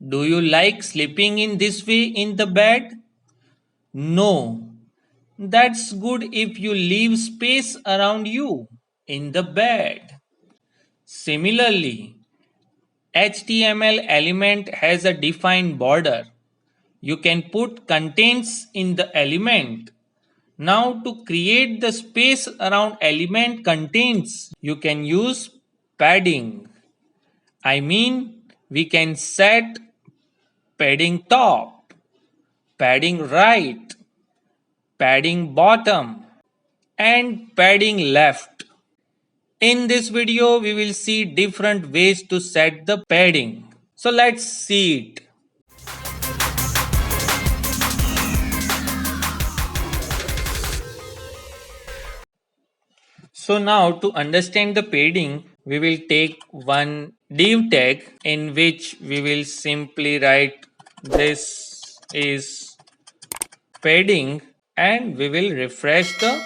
Do you like sleeping in this way in the bed? No. That's good if you leave space around you in the bed. Similarly, HTML element has a defined border. You can put contents in the element. Now to create the space around element contents, you can use padding. I mean, we can set padding top, padding right, padding bottom, and padding left. In this video, we will see different ways to set the padding. So let's see it. So now to understand the padding, we will take one div tag in which we will simply write this is padding and we will refresh the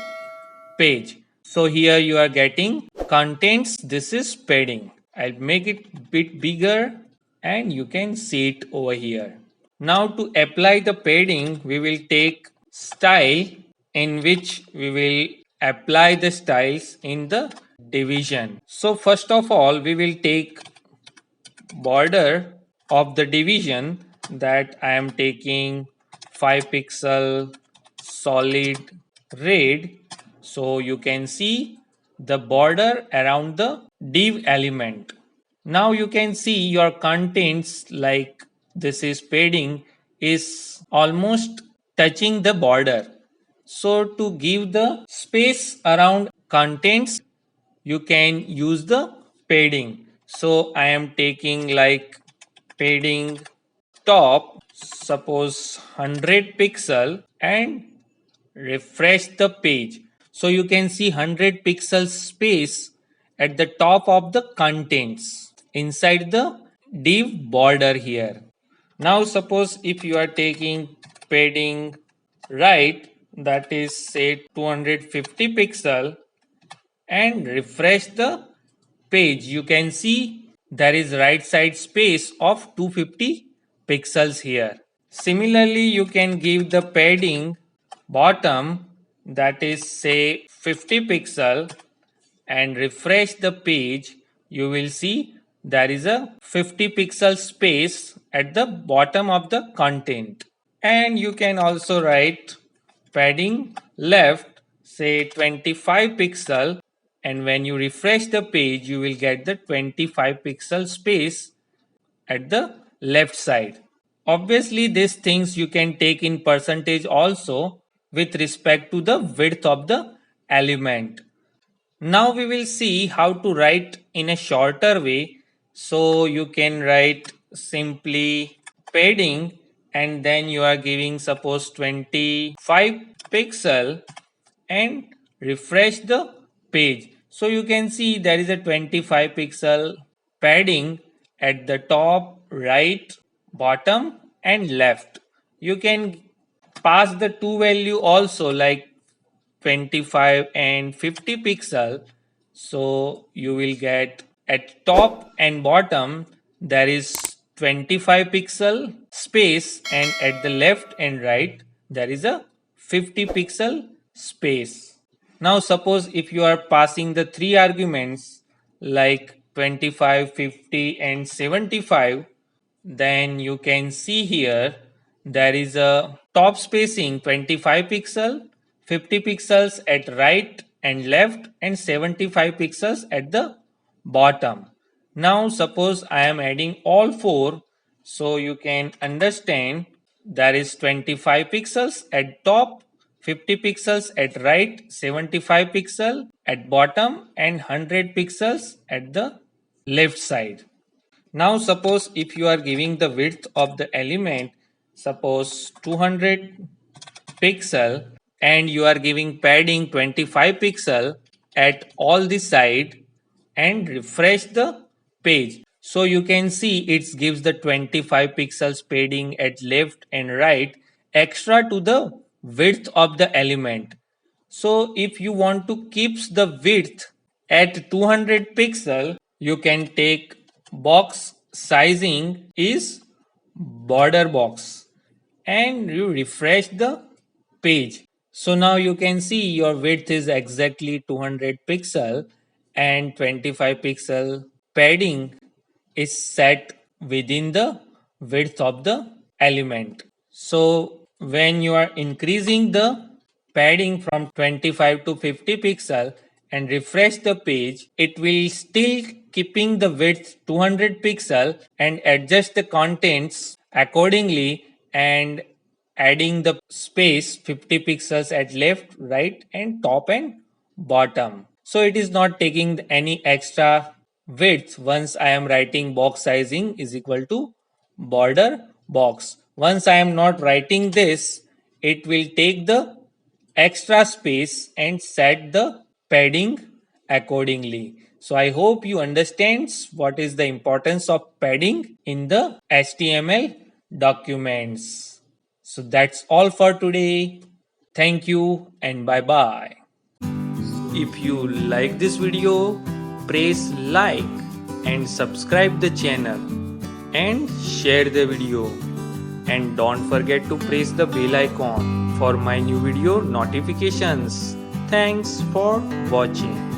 page. So here you are getting contents, this is padding. I'll make it bit bigger and you can see it over here. Now to apply the padding, we will take style in which we will apply the styles in the division. So first of all, we will take border of the division that I am taking 5 pixel solid red. So you can see the border around the div element. Now you can see your contents like this is padding is almost touching the border. So to give the space around contents, you can use the padding. So I am taking like padding top, suppose 100 pixel and refresh the page. So you can see 100 pixels space at the top of the contents inside the div border here. Now suppose if you are taking padding right, that is say 250 pixel and refresh the page, you can see there is right side space of 250 pixels here. Similarly, you can give the padding bottom, that is say 50 pixel and refresh the page. You will see there is a 50 pixel space at the bottom of the content. And you can also write padding left, say 25 pixel, and when you refresh the page you will get the 25 pixel space at the left side. Obviously these things you can take in percentage also with respect to the width of the element. Now we will see how to write in a shorter way. So you can write simply padding and then you are giving suppose 25 pixel and refresh the page. So you can see there is a 25 pixel padding at the top, right, bottom and left. You can pass the two value also like 25 and 50 pixel. So you will get at top and bottom there is 25 pixel space and at the left and right there is a 50 pixel space. Now suppose if you are passing the three arguments like 25, 50 and 75, then you can see here there is a top spacing 25 pixel, 50 pixels at right and left and 75 pixels at the bottom. Now suppose I am adding all four, so you can understand there is 25 pixels at top, 50 pixels at right, 75 pixel at bottom and 100 pixels at the left side. Now suppose if you are giving the width of the element, suppose 200 pixel and you are giving padding 25 pixel at all the side and refresh the page. So you can see it gives the 25 pixels padding at left and right extra to the width of the element. So if you want to keep the width at 200 pixel, you can take box sizing is border box and you refresh the page. So now you can see your width is exactly 200 pixel and 25 pixel padding is set within the width of the element. So when you are increasing the padding from 25 to 50 pixel and refresh the page, it will still keeping the width 200 pixel and adjust the contents accordingly and adding the space 50 pixels at left, right and top and bottom. So it is not taking any extra width once I am writing box sizing is equal to border box. Once I am not writing this, it will take the extra space and set the padding accordingly. So I hope you understand what is the importance of padding in the HTML documents. So that's all for today. Thank you and bye bye. If you like this video, press like and subscribe the channel and share the video. And don't forget to press the bell icon for my new video notifications. Thanks for watching.